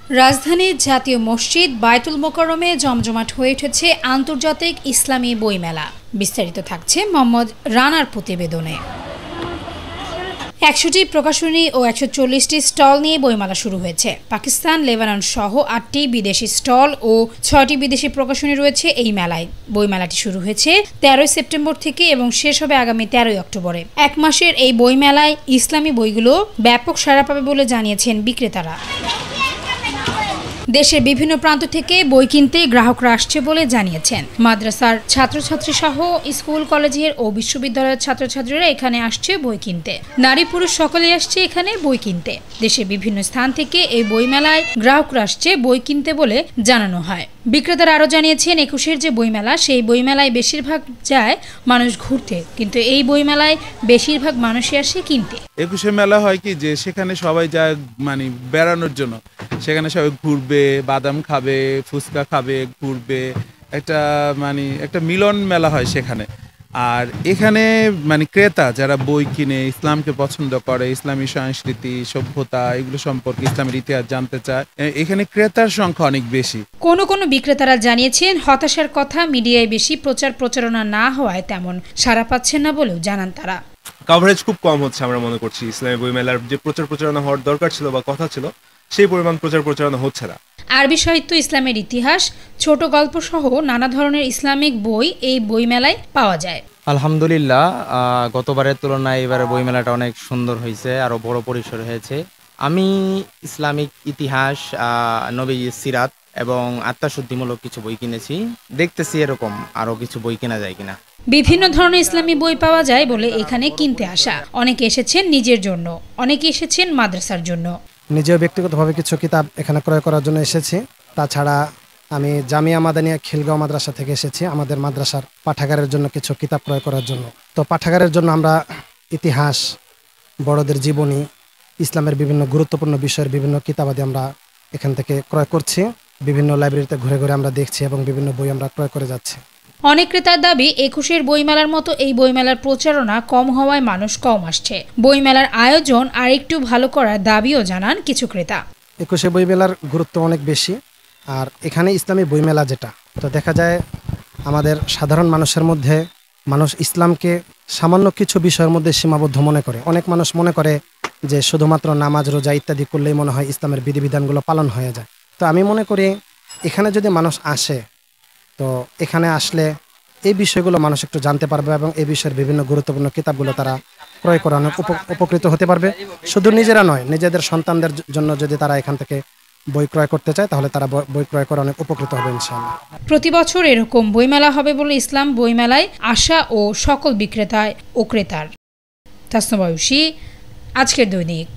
রাজধানীর জাতীয় মসজিদ বায়তুল মোকাররমে জমজমাট হয়ে উঠেছে আন্তর্জাতিক ইসলামী বইমেলা। বিস্তারিত থাকছে মোহাম্মদ রানার প্রতিবেদনে। ১০০টি প্রকাশনী ও ১৪০টি স্টল নিয়ে বইমেলা শুরু হয়েছে। পাকিস্তান, লেবানন সহ ৮টি বিদেশি স্টল ও ৬টি বিদেশি প্রকাশনী রয়েছে এই মেলায়। বইমেলাটি শুরু হয়েছে ১৩ সেপ্টেম্বর থেকে এবং শেষ হবে আগামী ১৩ অক্টোবরে। এক মাসের এই বইমেলায় ইসলামী বইগুলো ব্যাপক সাড়া পাবে বলে জানিয়েছেন বিক্রেতারা। দেশের বিভিন্ন প্রান্ত থেকে বই কিনতে গ্রাহকরা আসছে বলে জানিয়েছেন। মাদ্রাসার ছাত্রছাত্রী সহ স্কুল, কলেজের ও বিশ্ববিদ্যালয়ের ছাত্রছাত্রীরা এখানে আসছে বই কিনতে। নারী পুরুষ সকলেই আসছে এখানে বই কিনতে। দেশের বিভিন্ন স্থান থেকে এই বইমেলায় গ্রাহকরা আসছে বই কিনতে বলে জানানো হয়। বিক্রেতারা আরও জানিয়েছেন, ২১-এর যে বইমেলা, সেই বইমেলায় বেশিরভাগ যায় মানুষ ঘুরতে, কিন্তু এই বইমেলায় বেশিরভাগ মানুষই আসে কিনতে। ২১-এ মেলা হয় কি যে সেখানে সবাই যায় মানে বেড়ানোর জন্য, সেখানে সবাই ঘুরবে, বাদাম খাবে, ফুচকা খাবে, ঘুরবে, একটা মিলন মেলা হয় সেখানে। আর এখানে ক্রেতা যারা বই কিনে ইসলামকে পছন্দ করে, ইসলামী সংস্কৃতি, সভ্যতা এগুলো সম্পর্কে, ইসলামের ইতিহাস জানতে চায়, এখানে ক্রেতার সংখ্যা অনেক বেশি। কোনো বিক্রেতারা জানিয়েছেন, হতাশার কথা, মিডিয়ায় বেশি প্রচারণা না হওয়ায় তেমন সাড়া পাচ্ছেন না বলেও জানান তারা। কভারেজ খুব কম হচ্ছে আমরা মনে করছি। ইসলামী বইমেলার যে প্রচারণা হওয়ার দরকার ছিল বা কথা ছিল, সেই পরিমাণ প্রচারণা হচ্ছে না। আরবি সাহিত্য, ইসলামের ইতিহাস, ছোট গল্প সহ নানা ধরনের ইসলামিক বই এই বইমেলায় পাওয়া যায়। আলহামদুলিল্লাহ, গতবারের তুলনায় এবারে বইমেলাটা অনেক সুন্দর হয়েছে, আরো বড় পরিসর হয়েছে। আমি ইসলামিক ইতিহাস, নবী সিরাত এবং আত্মশুদ্ধিমূলক কিছু বই কিনেছি। দেখতেছি এরকম আরো কিছু বই কেনা যায় কিনা। বিভিন্ন ধরনের ইসলামী বই পাওয়া যায় বলে এখানে কিনতে আসা। অনেকে এসেছেন নিজের জন্য, অনেকে এসেছেন মাদ্রাসার জন্য। নিজেও ব্যক্তিগতভাবে কিছু কিতাব এখানে ক্রয় করার জন্য এসেছি। তাছাড়া আমি জামিয়া মাদানিয়া খিলগাঁও মাদ্রাসা থেকে এসেছি আমাদের মাদ্রাসার পাঠাগারের জন্য কিছু কিতাব ক্রয় করার জন্য। তো পাঠাগারের জন্য আমরা ইতিহাস, বড়দের জীবনী, ইসলামের বিভিন্ন গুরুত্বপূর্ণ বিষয়ের বিভিন্ন কিতাবাদি আমরা এখান থেকে ক্রয় করছি। বিভিন্ন লাইব্রেরিতে ঘুরে ঘুরে আমরা দেখছি এবং বিভিন্ন বই আমরা ক্রয় করে যাচ্ছি। অনেক ক্রেতার দাবি, ২১-এর বইমেলার মতো এই বইমেলার প্রচারণা কম হওয়ায় মানুষ কম আসছে। বইমেলার আয়োজন আর একটু ভালো করার দাবিও জানান কিছু ক্রেতা। ২১-এ বইমেলার গুরুত্ব অনেক বেশি। আর এখানে ইসলামী বইমেলা যেটা, তো দেখা যায় আমাদের সাধারণ মানুষের মধ্যে মানুষ ইসলামকে সামান্য কিছু বিষয়ের মধ্যে সীমাবদ্ধ মনে করে। অনেক মানুষ মনে করে যে শুধুমাত্র নামাজ, রোজা ইত্যাদি করলেই মনে হয় ইসলামের বিধিবিধানগুলো পালন হয়ে যায়। তো আমি মনে করি এখানে যদি মানুষ আসে, তো এখানে আসলে এই বিষয়গুলো মানুষ একটু জানতে পারবে এবং এই বিষয়ের বিভিন্ন গুরুত্বপূর্ণ কিতাবগুলো তারা ক্রয় করে অনেক উপকৃত হতে পারবে। শুধু নিজেরা নয়, নিজেদের সন্তানদের জন্য যদি তারা এখান থেকে বই ক্রয় করতে চায়, তাহলে তারা বই ক্রয় করে অনেক উপকৃত হবে ইনশাআল্লাহ। প্রতি বছর এরকম বইমেলা হবে বলে ইসলাম বইমেলায় আসা ও সকল বিক্রেতা ও ক্রেতার। তাসনুবা আয়ুশী, আজকের দৈনিক।